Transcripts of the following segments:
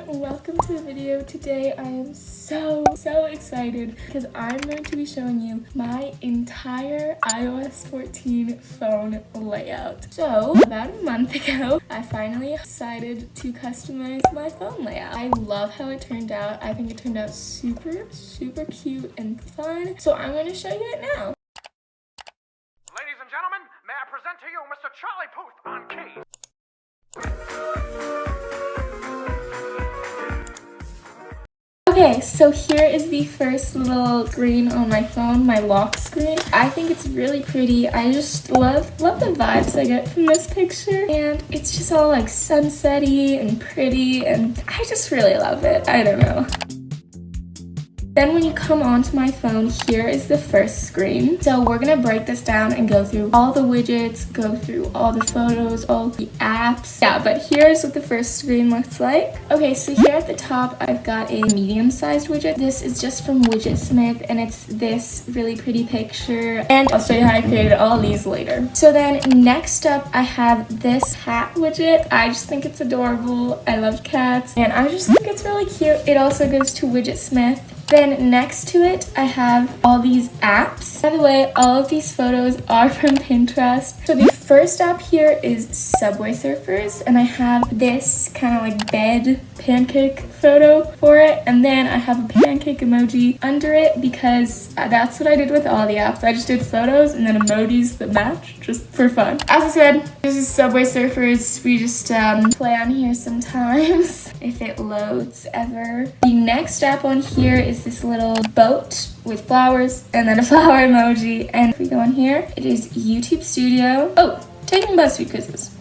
welcome to the video. Today I am so excited because I'm going to be showing you my entire iOS 14 phone layout. So about a month ago I finally decided to customize my phone layout. I love how it turned out. I think it turned out super cute and fun, so I'm going to show you it now. Ladies and gentlemen, may I present to you Mr. Charlie Puth on keys. Okay, so here is the first little screen on my phone, my lock screen. I think it's really pretty. I just love the vibes I get from this picture, and it's just all like sunsetty and pretty, and I just really love it. I don't know. Then when you come onto my phone, here is the first screen. So we're gonna break this down and go through all the widgets, go through all the photos, all the apps. Yeah, but here's what the first screen looks like. Okay, so here at the top, I've got a medium-sized widget. This is just from Widget, and it's this really pretty picture. And I'll show you how I created all these later. So then next up, I have this cat widget. I just think it's adorable. I love cats, and I just think it's really cute. It also goes to Widget. Then next to it, I have all these apps. By the way, all of these photos are from Pinterest. So the first app here is Subway Surfers, and I have this kind of like bed pancake photo for it, and then I have a pancake emoji under it because that's what I did with all the apps. I just did photos and then emojis that match just for fun. As I said, this is Subway Surfers. We just play on here sometimes if it loads ever. The next app on here is this little boat with flowers and then a flower emoji, and if we go on here, it is YouTube Studio. Oh, taking BuzzFeed quizzes.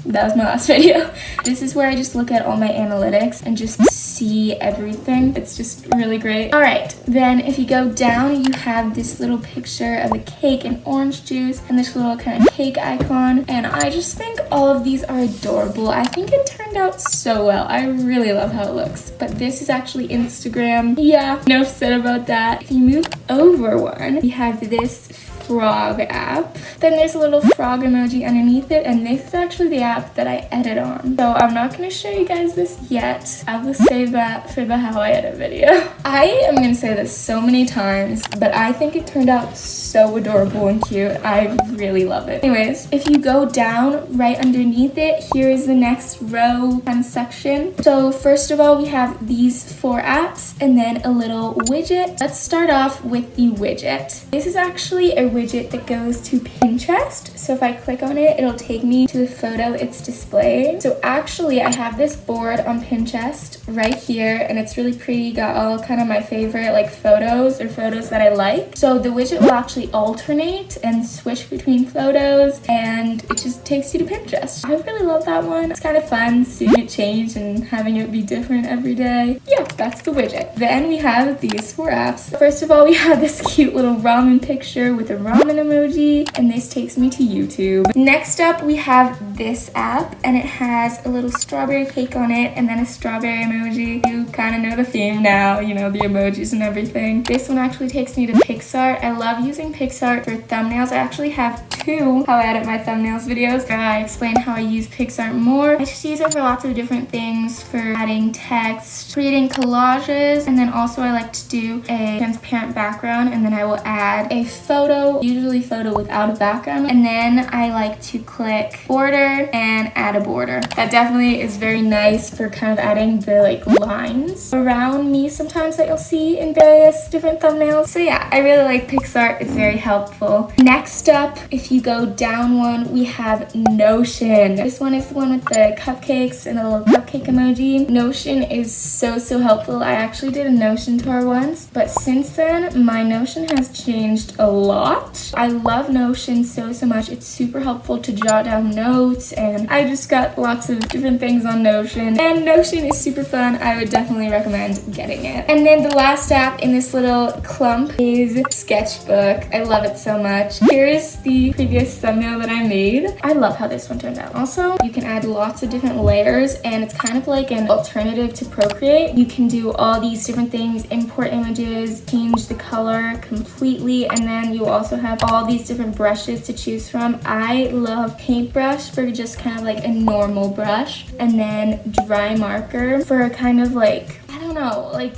That was my last video. This is where I just look at all my analytics and just see everything. It's just really great. All right, then if you go down, you have this little picture of a cake and orange juice and this little kind of cake icon. And I just think all of these are adorable. I think it turned out so well. I really love how it looks. But this is actually Instagram. Yeah, enough said about that. If you move over one, we have this frog app. Then there's a little frog emoji underneath it, and this is actually the app that I edit on. So I'm not going to show you guys this yet. I will save that for the how I edit video. I am going to say this so many times, but I think it turned out so adorable and cute. I really love it. Anyways, if you go down right underneath it, here is the next row kind of section. So first of all, we have these 4 apps and then a little widget. Let's start off with the widget. This is actually a widget that goes to Pinterest. So if I click on it, it'll take me to the photo it's displaying. So actually I have this board on Pinterest right here, and it's really pretty. Got all kind of my favorite like photos or photos that I like. So the widget will actually alternate and switch between photos, and it just takes you to Pinterest. I really love that one. It's kind of fun seeing it change and having it be different every day. Yeah, that's the widget. Then we have these 4 apps. First of all, we have this cute little ramen picture with a ramen emoji, and this takes me to YouTube. Next up, we have this app, and it has a little strawberry cake on it and then a strawberry emoji. You kind of know the theme now, you know, the emojis and everything. This one actually takes me to Pixar. I love using Pixar for thumbnails. I actually have 2 how I edit my thumbnails videos where I explain how I use Pixar more. I just use it for lots of different things, for adding text, creating collages, and then also I like to do a transparent background, and then I will add a photo, usually photo without a background, and then I like to click border and add a border. That definitely is very nice for kind of adding the like lines around me sometimes that you'll see in various different thumbnails. So yeah, I really like Pixar. It's very helpful. Next up, if you go down one, we have Notion. This one is the one with the cupcakes and the little cupcake emoji. Notion is so helpful. I actually did a Notion tour once, but since then my Notion has changed a lot. I love Notion so much. It's super helpful to jot down notes, and I just got lots of different things on Notion, and Notion is super fun. I would definitely recommend getting it. And then the last app in this little clump is Sketchbook. I love it so much. Here's the previous thumbnail that I made. I love how this one turned out. Also, you can add lots of different layers, and it's kind of like an alternative to Procreate. You can do all these different things, import images, change the color completely, and then you also have all these different brushes to choose from. I love paintbrush for just kind of like a normal brush, and then dry marker for a kind of like, I don't know, like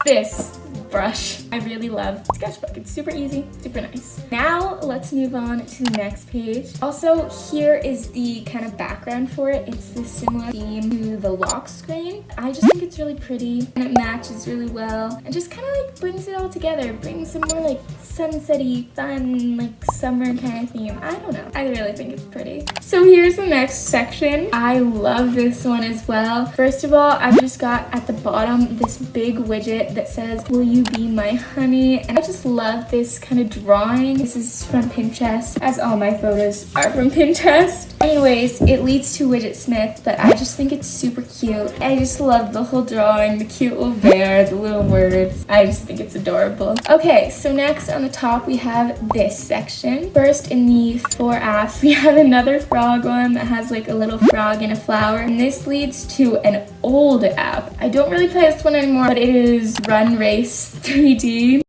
this brush. I really love sketchbook. It's super easy, super nice. Now let's move on to the next page. Also, here is the kind of background for it. It's this similar theme to the lock screen. I just think it's really pretty and it matches really well and just kind of like brings it all together, brings some more like sunsetty, fun, like summer kind of theme. I don't know. I really think it's pretty. So here's the next section. I love this one as well. First of all, I've just got at the bottom this big widget that says, "Will you be my honey?" And I just love this kind of drawing. This is from Pinterest, as all my photos are from Pinterest. Anyways, it leads to Widget Smith, but I just think it's super cute. I just love the whole drawing, the cute little bear, the little words. I just think it's adorable. Okay, so next on the top we have this section. First in the 4 apps, we have another frog one that has like a little frog and a flower. And this leads to an old app. I don't really play this one anymore, but it is Run Race 3D.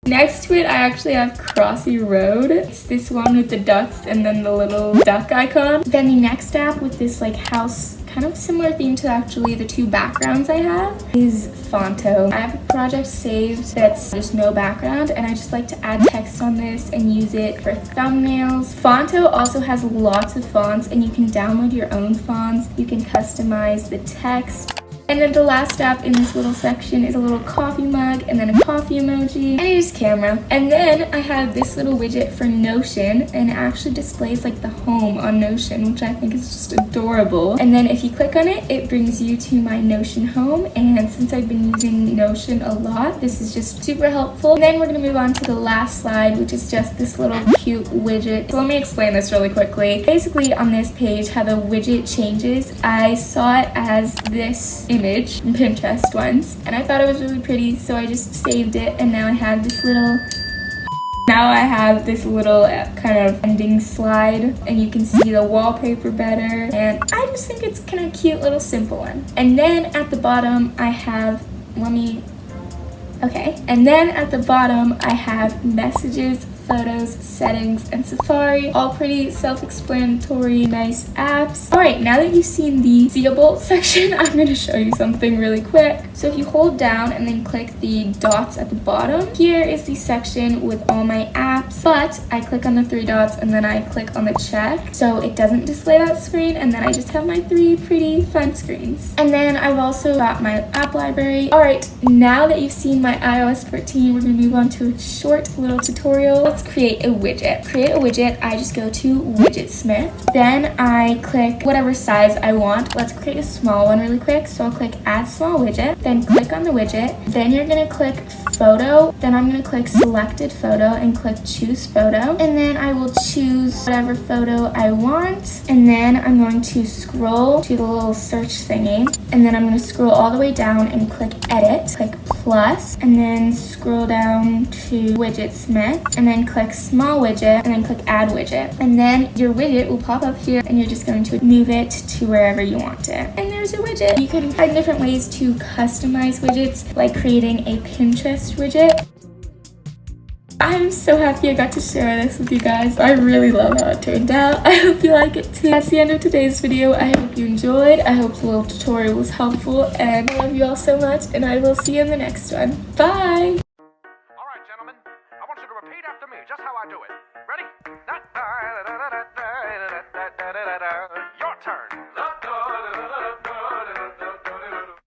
Next to it, I actually have Crossy Road. It's this one with the ducks and then the little duck icon. Then the next app with this like house, kind of similar theme to actually the 2 backgrounds I have, is Fonto. I have a project saved that's just no background, and I just like to add text on this and use it for thumbnails. Fonto also has lots of fonts, and you can download your own fonts. You can customize the text. And then the last app in this little section is a little coffee mug and then a coffee emoji and it is camera. And then I have this little widget for Notion, and it actually displays like the home on Notion, which I think is just adorable. And then if you click on it, it brings you to my Notion home, and since I've been using Notion a lot, this is just super helpful. And then we're gonna move on to the last slide, which is just this little cute widget. So let me explain this really quickly. Basically on this page, how the widget changes, I saw it as this image in Pinterest once, and I thought it was really pretty, so I just saved it, and now I have this little kind of ending slide, and you can see the wallpaper better, and I just think it's kind of cute little simple one. And then at the bottom I have messages, photos, settings, and Safari. All pretty self-explanatory, nice apps. Alright, now that you've seen the seeable section, I'm going to show you something really quick. So if you hold down and then click the dots at the bottom, here is the section with all my apps, but I click on the 3 dots and then I click on the check, so it doesn't display that screen, and then I just have my 3 pretty fun screens. And then I've also got my app library. Alright, now that you've seen my iOS 14, we're going to move on to a short little tutorial. Let's create a widget. Create a widget, I just go to Widget Smith. Then I click whatever size I want. Let's create a small one really quick. So I'll click Add Small Widget, then click on the widget. Then you're gonna click Photo. Then I'm gonna click Selected Photo and click Choose Photo. And then I will choose whatever photo I want. And then I'm going to scroll to the little search thingy. And then I'm gonna scroll all the way down and click Edit, click Plus, and then scroll down to Widget Smith, and then click Small Widget, and then click Add Widget. And then your widget will pop up here, and you're just going to move it to wherever you want it. And there's your widget. You can find different ways to customize widgets, like creating a Pinterest widget. I'm so happy I got to share this with you guys. I really love how it turned out. I hope you like it too. That's the end of today's video. I hope you enjoyed. I hope the little tutorial was helpful, and I love you all so much, and I will see you in the next one. Bye! All right, gentlemen, I want you to repeat after me just how I do it.